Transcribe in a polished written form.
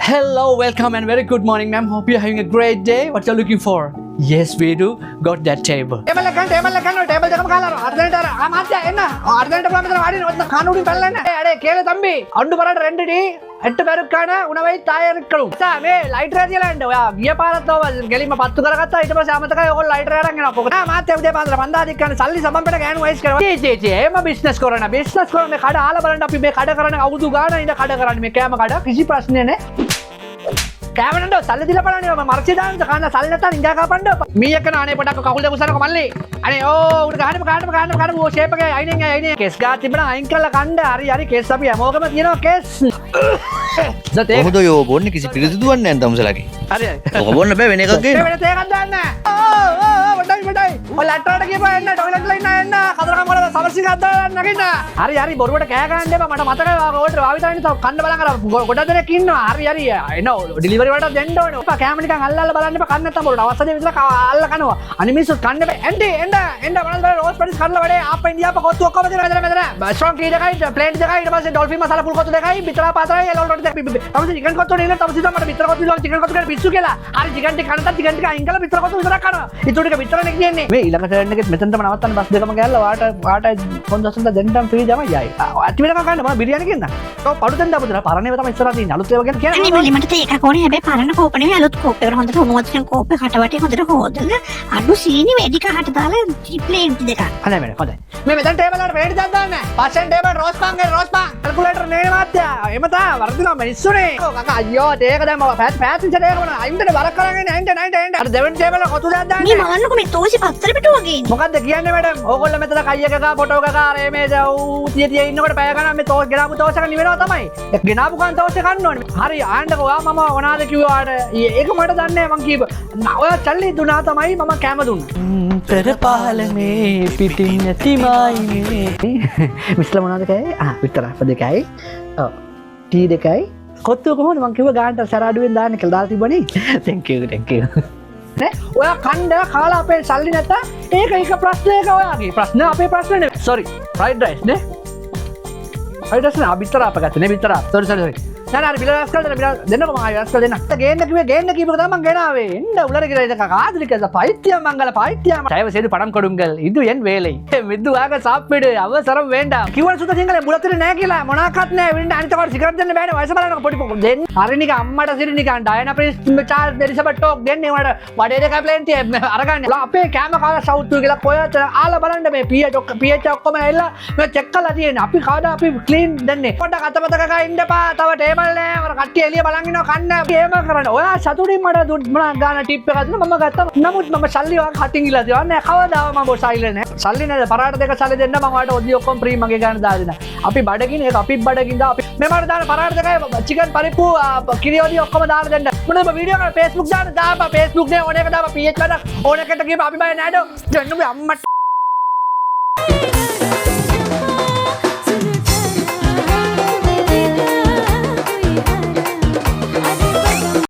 Hello, welcome and very good morning, ma'am. Hope you're having a great day. What you're looking for? Yes, we do. Got that table. Table දෙකම කාලා අර්ධනට ආ මාත්‍යා එන්න අර්ධනට පුළුවන් මෙතන වාඩි වෙන්න කනුඩින් පැනලා එන්න අඩේ කේල තම්බි අඬු පරට රෙන්ඩඩි එට්ට බැරුක්කාන උණවයි තායරික්කලු සා මේ ලයිටර් තියලා එන්න ඔයා ගිය පාරත් ඔව ගෙලින්ම පත්තු කරගත්තා ඊට පස්සේ අමතකයි ඔයගොල්ලෝ ලයිටර් අරන් එනවා කොහොමද මාත්‍යා උදේ පාන්දර මන්දාදික් කරන සල්ලි සබම්පෙට ගෑනු වයිස් කරනවා ජී එම බිස්නස් කරන මේ කඩ ආලා බලන්න අපි මේ කඩ කරන අවුරුදු ගාන ඉඳ කඩ කරන්නේ මේ කෑම කඩ කිසි ප්‍රශ්නයක් නැහැ කෑමනට සල්ලි දීලා බලන්නේ මම මර්චි දාන්න කන්න සල්ලි නැත්නම් ඉංගා කපන්න මීයක් කරන අනේ පොඩක් කකුල් දෙක උස්සනකො මල්ලි අනේ ඕ උඩ ගහන්න ඕ ෂේප් එකේ අයිනේ කෙස් ගා තිබුණා අයින් කරලා කන්න හරි කෙස් අපි හැමෝගම තියෙනවා කෙස් කොහොමද යෝ බොන්නේ කිසි පිළිතුරුවක් නැහැ තමුසලාගේ හරි ඔක බොන්න බෑ වෙන එකක් ගේන්න වෙන තේකක් දාන්න වඩයි ඔය ලැටරට ගියපුවා එන්න ටොයිලට් ලයින් එන්න කතරගම වල සමර්සිංග අද්දාලා නගින්න හරි බොරුවට කෑ ගන්න එපා මට මතකයි ඕකට වාවිතරනේ තව කන්න බලන් අර ගොඩක් දෙනෙක් ඉන්නවා හරි එන්න ඩිලිවරි වලට දෙන්න ඕනේ ඔපා කෑම නිකන් අල්ලලා බලන්න එපා කන්න නැත්තම් බොරුවට අවශ්‍ය දේ විතර අල්ල කනවා අනිත් මිනිස්සුත් කන්න එපා එන්න බලන්න රෝස් පැටිස් කන්න වැඩේ ආප්පෙන් දියාප කොත්තු ඔක්කොම දෙනවා මෙතන ස්ට්‍රොං කී දෙකයි ප්ලේට් දෙකයි ඊට පස්සේ ඩොල්ෆින් මසාලා පුල් කොත්තු දෙකයි බිතරා පාතරයි එලවල් රොටි දෙකයි තමයි චිකන් කොත්තු නෙන්න තමයි මට බිතර කොත්තු විලක් චිකන් කොත්තු කියලා පිස්සු කියලා හරි චිකන් ටික කනට චිකන් ටික අයින් කරලා බිතර කොත්තු විතරක් කනවා ඊට ටික බිතරනේ කියන්නේ මේ ඊළඟ ටර්න් එකෙත් මෙතන තමයි නවත්තන්න බස් දෙකම ගෑල්ලා වාට කොන්දසන්ට දෙන්නටම ෆ්‍රී තමයි යයි අති වෙනකන් කන්න මම බිරියානි කියන්න ඔව් පඩු දෙන්න අපතන පරණේව තමයි ඉස්සරහ තියෙන්නේ අලුත් ඒවා ගැන කියන්නේ අනේ මට ඒක ඕනේ හැබැයි පරණ කෝප නෙවෙයි අලුත් කෝප එක හොඳට මොමොත්ෙන් කෝප කටවටේ හොඳට හොදලා අඩු සීනි වැඩි කහට දාලා ප්ලේට් දෙකක් හොඳයි මේක හොඳයි මේ මෙතන ටේබල් වලට වේඩි දාන්න දාන්න පස්සෙන් ටේබල් රෝස් පාන් කැල්කියුලේටර් නේ මාත්‍යා එම තා වර්ධිනවා මිනිස්සුනේ කකා අයියෝ තේක දැන් මම පැතින්ච දෙයක් වුණා අයින්ට බරක් කරගෙන එන්න අර දෙවෙනි ටේබල් එක කොතු දාන්න මේ මගන්නකො මේ තෝසි පත්තර පිටු වගේ ඉන්නේ මොකද්ද කියන්නේ මැඩම් ඕගොල්ලෝ මෙතන කයි එක ගා ෆොටෝ එක ගා රේ මේ තිය ඉන්නකොට පැය ගණන් මේ තෝස් ගෙනාපු තෝස් එක නිවෙනවා තමයි ඒ ගෙනාපු ගමන් තෝස් එක කන්න ඕනේ හරි ආන්නකෝ ඔයා මම මොනවාද කිව්වාට ඒක මට දන්නේ නැහැ මං කීප ඔයා චල්ලි දුනා තමයි මම කැම දුන්නා පෙර පාලනේ පිටින් නැතිමයි මිස්ලා මොනවද කෑවේ විතර දෙකයි ඔව් ටී දෙකයි කොත්තු කොහොමද මං කිව්වා ගානට සරාඩුවෙන් දාන්න කියලා දාලා තිබ්බනේ thank you නේ ඔයා කණ්ඩ කාලා අපේ සල්ලි නැත්නම් ඒක ප්‍රශ්නයක ඔයාගේ ප්‍රශ්න අපේ ප්‍රශ්න නෙවෙයි sorry fried rice නේ fried rice නේ අබිතර අපගත්ත නේ බිතර sorry නෑ බිල රස්කල් දෙන්නකො මම රස්කල් දෙන්න ගේන්න කීපක තමයි මං ගෙනාවේ එන්න උලර කියලා ඉත කාදලිකස பைத்தியம் மங்கள பைத்தியம் தயவு செய்து பணம் கொடுங்கள் இது என் வேலை மெதுவாக சாப்பிடு அவசரம் வேண்டாம் කිව්වන සුද සිංහලේ බුලතේ නෑ කියලා මොනවාක්වත් නෑ වෙන්න අනිත් කොට සිගරට් දෙන්න බෑනේ වයස බලනකො පොඩි පොඩි දෙන්න හරි නික අම්මට සිරි නිකන් Diana prince Charles Elizabeth talk දෙන්නේ උන්ට වඩේ දෙක ප්ලේන්ටි අරගන්න අපේ කෑම කාලා සවුත් කියලා කොයත් ආලා බලන්න මේ pH ඔක්කොම එල්ල මේ චෙක් කරලා තියෙන්නේ අපි කවදා අපි ක්ලීන් දෙන්නේ පොඩ්ඩක් අතපතක ඉන්න එපා තව ටේබල් නෑ මර කට්ටිය එළිය බලන් ඉන්නවා කන්න එහෙම කරන්න ඔයා සතුටින් මට දුන්නා ගාන ටිප් එකක් දුන්නා මම ගත්තා නමුත් මම සල්ලි වාක් හතින් ඉලා තියනවා නෑ කවදාව මම සයිලෙන් නෑ සල්ලි නෑ පරාට දෙක සල්ලි දෙන්න මම ඔයාලට ඔදි ඔක්කොම ෆ්‍රී මගේ ගාන දාලා දෙනවා අපි බඩගින්න ඒක අපි බඩගින්න අපි මේ මට දාන පරාට දෙකයි චිකන් පරිප්පු කිරියෝදි ඔක්කොම දාලා දෙන්න මොනම වීඩියෝ එක Facebook දාන්න දාපා Facebook නේ ඕන එක දාපා PH වල ඕන එකට ගිහම අපි බය නෑඩෝ දෙන්න ඔබ අම්මට